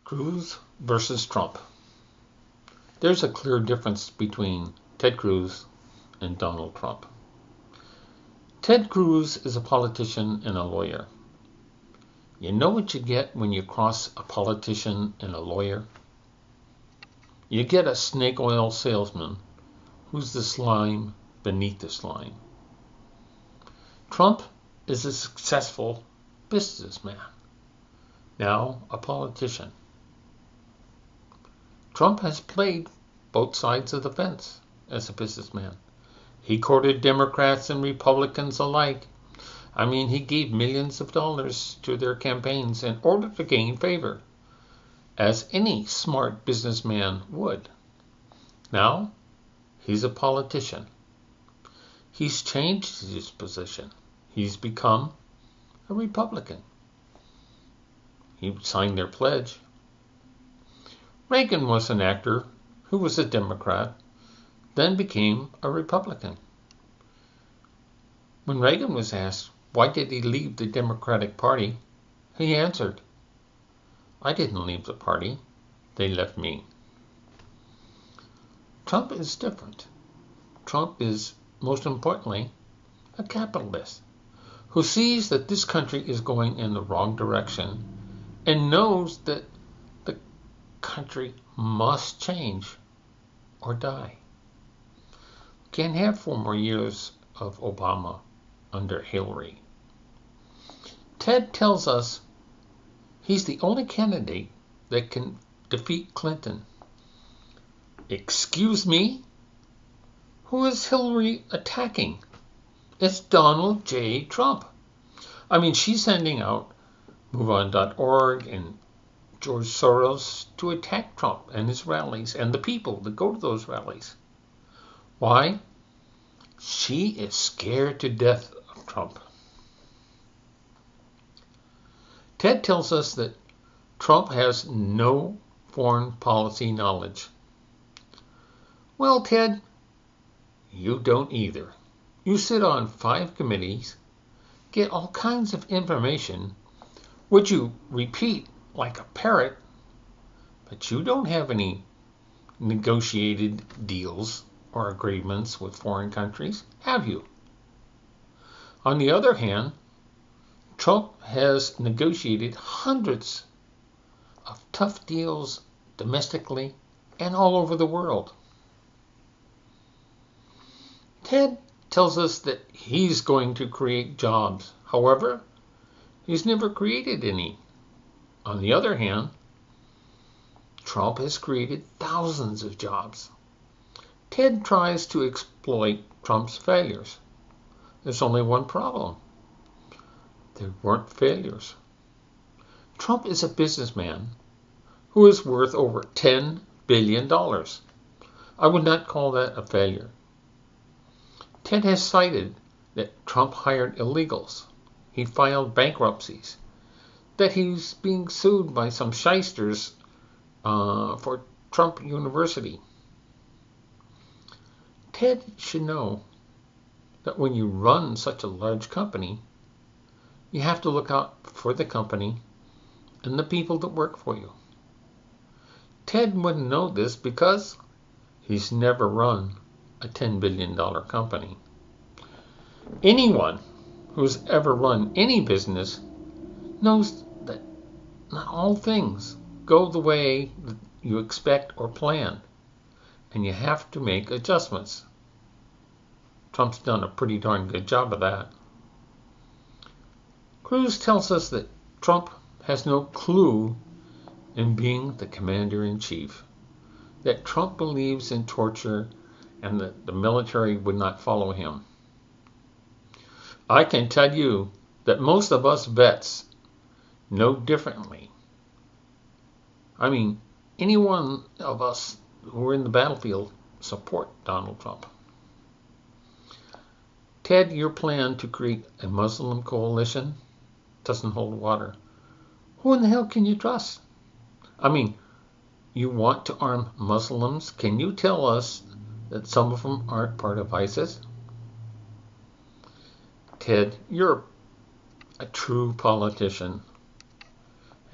Cruz versus Trump. There's a clear difference between Ted Cruz and Donald Trump. Ted Cruz is a politician and a lawyer. You know what you get when you cross a politician and a lawyer? You get a snake oil salesman who's the slime beneath the slime. Trump is a successful businessman, now a politician. Trump has played both sides of the fence as a businessman. He courted Democrats and Republicans alike. He gave millions of dollars to their campaigns in order to gain favor, as any smart businessman would. Now, he's a politician. He's changed his position. He's become a Republican. He signed their pledge. Reagan was an actor who was a Democrat, then became a Republican. When Reagan was asked why did he leave the Democratic Party, he answered, "I didn't leave the party, they left me." Trump is different. Trump is, most importantly, a capitalist who sees that this country is going in the wrong direction and knows that the country must change or die. We can't have 4 more years of Obama under Hillary. Ted tells us he's the only candidate that can defeat Clinton. Excuse me? Who is Hillary attacking? It's Donald J. Trump. She's sending out MoveOn.org and George Soros to attack Trump and his rallies and the people that go to those rallies. Why? She is scared to death of Trump. Ted tells us that Trump has no foreign policy knowledge. Well, Ted, you don't either. You sit on 5 committees, get all kinds of information, which you repeat like a parrot, but you don't have any negotiated deals or agreements with foreign countries, have you? On the other hand, Trump has negotiated hundreds of tough deals domestically and all over the world. Ted tells us that he's going to create jobs. However, he's never created any. On the other hand, Trump has created thousands of jobs. Ted tries to exploit Trump's failures. There's only one problem. There weren't failures. Trump is a businessman who is worth over $10 billion. I would not call that a failure. Ted has cited that Trump hired illegals. He filed bankruptcies. That he's being sued by some shysters for Trump University. Ted should know that when you run such a large company, you have to look out for the company and the people that work for you. Ted wouldn't know this because he's never run a $10 billion company. Anyone who's ever run any business knows that not all things go the way that you expect or plan, and you have to make adjustments. Trump's done a pretty darn good job of that. Cruz tells us that Trump has no clue in being the commander-in-chief, that Trump believes in torture and that the military would not follow him. I can tell you that most of us vets know differently. Any one of us who are in the battlefield support Donald Trump. Ted, your plan to create a Muslim coalition doesn't hold water. Who in the hell can you trust? You want to arm Muslims? Can you tell us that some of them aren't part of ISIS? Ted, you're a true politician.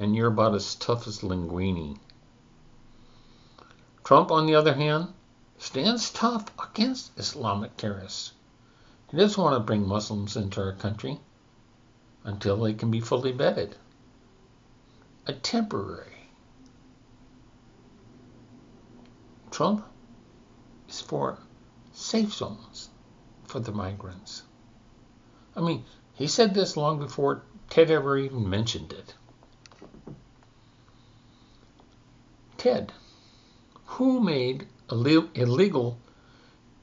and you're about as tough as linguine. Trump, on the other hand, stands tough against Islamic terrorists. He doesn't want to bring Muslims into our country until they can be fully vetted. A temporary. Trump is for safe zones for the migrants. I mean, he said this long before Ted ever even mentioned it. Ted, who made illegal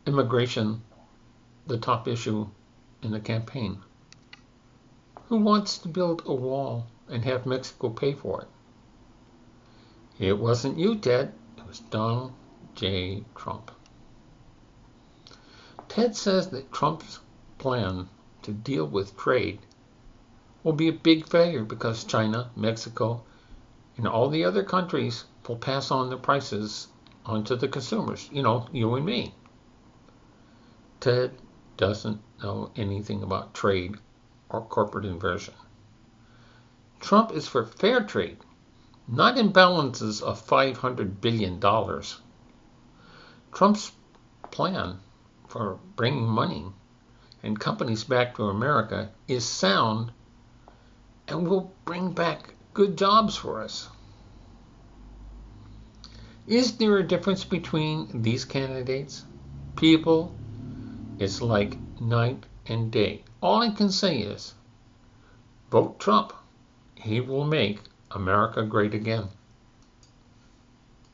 immigration the top issue in the campaign? Who wants to build a wall and have Mexico pay for it? It wasn't you, Ted. It was Donald J. Trump. Ted says that Trump's plan to deal with trade will be a big failure because China, Mexico, and all the other countries will pass on the prices onto the consumers. You know, you and me. Ted doesn't know anything about trade or corporate inversion. Trump is for fair trade, not imbalances of $500 billion. Trump's plan for bringing money and companies back to America is sound and will bring back good jobs for us. Is there a difference between these candidates? People, it's like night and day. All I can say is, vote Trump. He will make America great again.